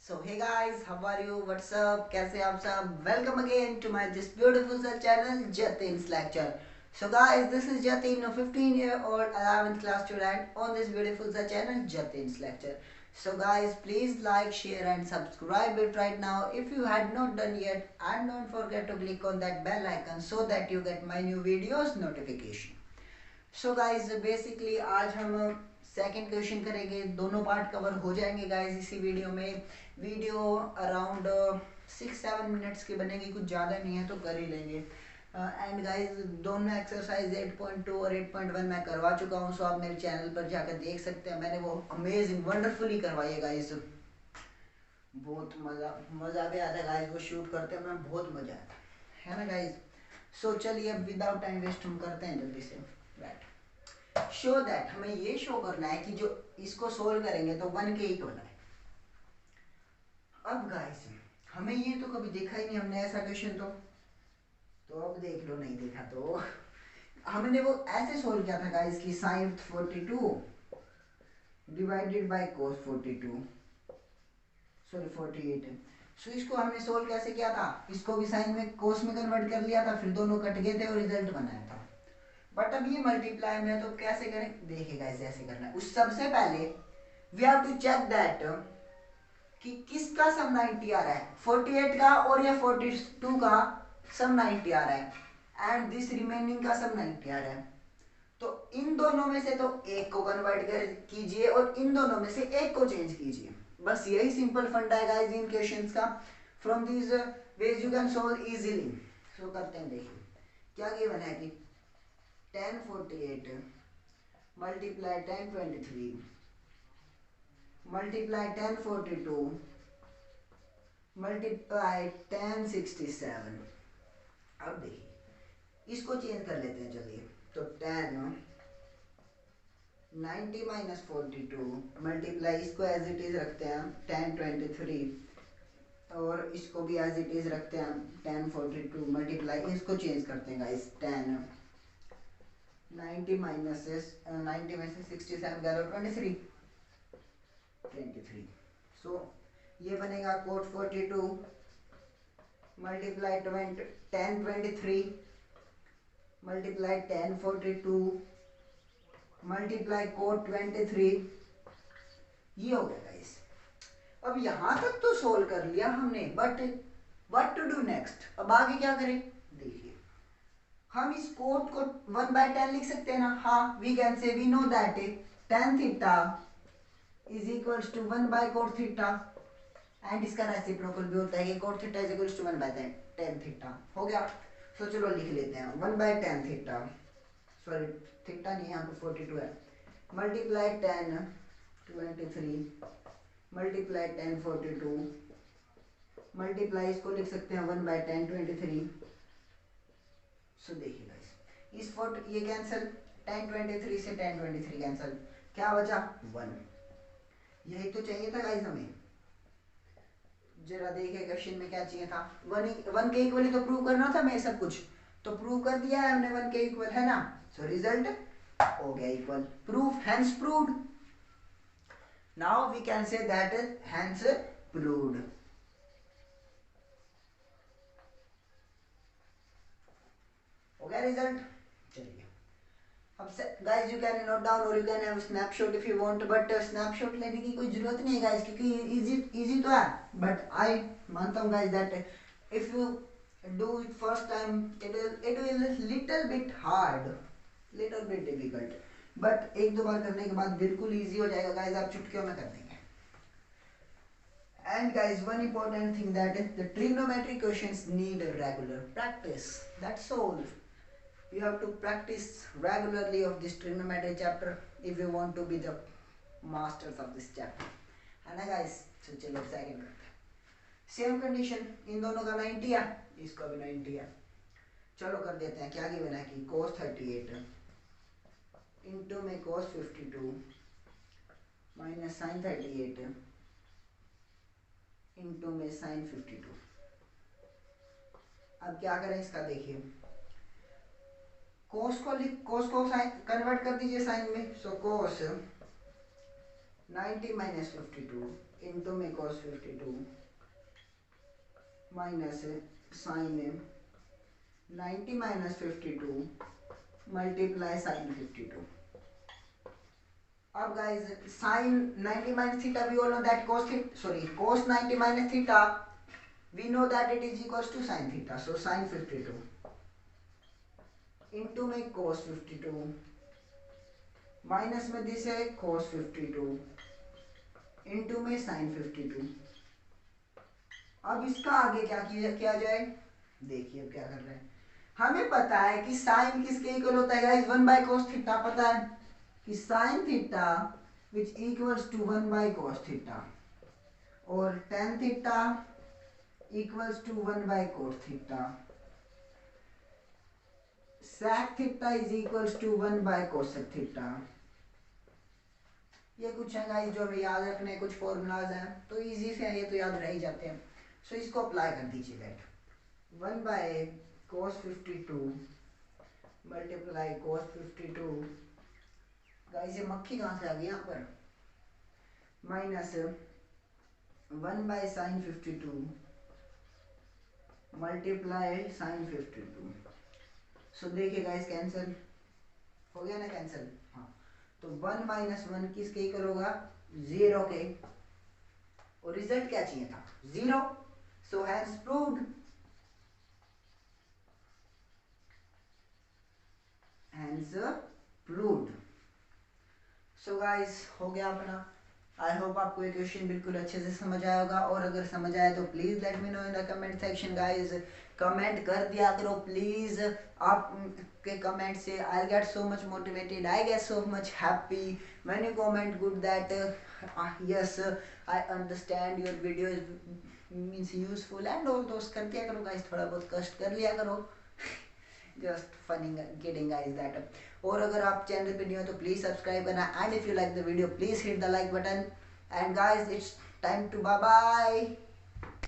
So hey guys, how are you? What's up? कैसे आप सब? Welcome again to my this beautiful channel Jatin's lecture. So guys, this is Jatin, a 15-year-old 11th class student on this beautiful channel Jatin's lecture. So guys, please like, share and subscribe it right now if you had not done yet, and don't forget to click on that bell icon so that you get my new videos notification. So guys basically आज हम second question करेंगे, दोनों part cover हो जाएंगे guys इसी video में। Video around 6-7 minutes की बनेगी, कुछ ज़्यादा नहीं है तो कर ही लेंगे। एंड गाइज दोनों एक्सरसाइज 8.2 और 8.1 मैं करवा चुका हूँ, सो आप मेरे चैनल पर जाकर देख सकते हैं। मैंने वो अमेजिंग वंडरफुली करवाई है गाइज, बहुत मज़ा भी आता है गाइज, वो शूट करते हैं मैं बहुत मज़ा आता है ना गाइज। सो चलिए अब विदाउट टाइम वेस्ट हम करते हैं जल्दी से। राइट, शो दैट हमें ये शो करना है कि जो इसको सोल्व करेंगे तो 1 के इक्वल है। अब गाइस हमें ये तो कभी देखा ही नहीं हमने ऐसा क्वेश्चन, तो अब देख लो, नहीं देखा तो हमने वो ऐसे सोल्व किया था गाइस कि sine 42 divided by cos 42 sorry 48। So इसको हमने सोल्व कैसे किया था, इसको भी साइन में कोस में कन्वर्ट कर लिया था, फिर दोनों कट गए थे और रिजल्ट बनाया था। बट अब ये मल्टीप्लाई में तो कैसे करें, देखिएगा इसे ऐसे करना है। उस सबसे पहले we have to check that कि किसका सम 90 आ रहा है, 48 का और या 42 का सम 90 आ रहा है, एंड दिस रिमेनिंग का सम 90 आ रहा है। तो इन दोनों में से तो एक को कन्वर्ट कर कीजिए और इन दोनों में से एक को चेंज कीजिए। बस यही सिंपल फंडा है गाइस इन क्वेश्चंस का। From this ways you can solve easily. So करते हैं, देखिए क्या गिवन है कि 1048 मल्टीप्लाई 1023 मल्टीप्लाई 1042 मल्टीप्लाई 1067। अब देखिए इसको चेंज कर लेते हैं, चलिए। तो 10 90 माइनस 42 मल्टीप्लाई, इसको एज इट इज रखते हैं 1023 और इसको भी एज इट इज रखते हैं 1042 मल्टीप्लाई, इसको चेंज करते हैं गाइस 10 90 माइनस से 90 में से 67 गया 23। सो ये बनेगा cot 42 multiply 1023 multiply 1042 multiply cot 23। ये हो गया गाइस। अब यहां तक तो सोल्व कर लिया हमने, but what to do next, अब आगे क्या करें। देखिए हम इस कोट को 1/10 लिख सकते हैं ना। हाँ, we can say we know that tan theta is equals to 1/cot theta, and इसका रेसिप्रोकल भी होता है कि cot theta is equals to 1/tan theta. हो गया। तो चलो लिख लेते हैं 1/tan थीटा, सॉरी थीटा नहीं, यहाँ पे 42 है, मल्टीप्लाई 1023 मल्टीप्लाई 1042 मल्टीप्लाई, इसको लिख सकते हैं 1/1023। सो देखिए गाइस इस 40 ये कैंसिल, 1023 से 1023 कैंसिल, क्या बचा 1। यही तो चाहिए था गाइस हमें। जरा देखिए क्वेश्चन में क्या चाहिए था, 1 के इक्वल ही तो प्रूव करना था मैं, सब कुछ तो प्रूव कर दिया है हमने, 1 के इक्वल है ना। सो रिजल्ट हो गया equal, proof hence proved. Now we can say that hence proved. हो गया रिजल्ट। चलिए अब guys you can note down और you can have snapshot if you want, but snapshot लेने की कोई जरूरत नहीं है गाइस, क्योंकि इजी इजी तो है। बट आई मानता हूँ guys that if you do it first time it will little bit hard, little bit difficult, but एक दो बार करने के बाद बिल्कुल easy हो जाएगा गाइस, आप चुटकियों में कर देंगे। And guys, one important thing that the trigonometry questions need regular practice, that's all. You have to practice regularly of this trigonometry chapter if you want to be the masters of this chapter, है ना guys। so चलो second करते हैं। Same condition, इन दोनों का 90 है, इसका भी 90 है। चलो कर देते हैं, क्या गिवन है कि cos 38 इंटू में cos 52 माइनस साइन 38 इंटू में साइन 52। अब क्या करें इसका, देखिए cos को साइन कन्वर्ट कर दीजिए साइन में। सो cos 90 minus 52 into में cos 52 minus sin 90 minus 52 multiply sin 52. अब guys sin 90 minus theta we all know that cos 90 minus theta we know that it is equals to sin theta. So sin 52 into में cos 52 minus में this है cos 52 into में sin 52. अब इसका आगे क्या किया जाए, देखिए अब क्या कर रहे हैं. हमें पता है कि साइन किसके इक्वल होता है गाइस, 1 बाय cos थीटा. पता है कि sine theta which equals to 1 by cos theta और tan theta equals to 1 by cos theta. sec theta is equals to 1 by cosec theta. ये कुछ है गाइस जो हमें याद रखने, कुछ फॉर्मूलाज हैं तो इजी से है, ये तो याद रह ही जाते हैं. सो इसको अप्लाई कर दीजिए. That 1 by cos 52 multiply cos 52. Guys ये मक्खी कहाँ से आ गई यहाँ पर, minus 1 by sine 52 multiply sine 52. So देखिए गाइस कैंसिल हो गया ना, कैंसिल. हाँ तो 1 माइनस 1 किसके इक्वल होगा, 0 के. और रिजल्ट क्या चाहिए था, 0. So has proved. Has proved. So guys हो गया अपना. आई होप आपको ये क्वेश्चन बिल्कुल अच्छे से समझ आया होगा, और अगर समझ आया तो please let me know in the comment section guys. Comment कर दिया करो प्लीज. आपके कमेंट से I get so much motivated, I get so much happy when you comment good that yes I understand your video means useful and all दोस्त. कर दिया करो guys, थोड़ा बहुत कष्ट कर लिया करो. Just funny kidding guys that. और अगर आप चैनल पे न्यू हो तो प्लीज सब्सक्राइब करना, and if you like the video please hit the like button. And guys it's time to bye bye.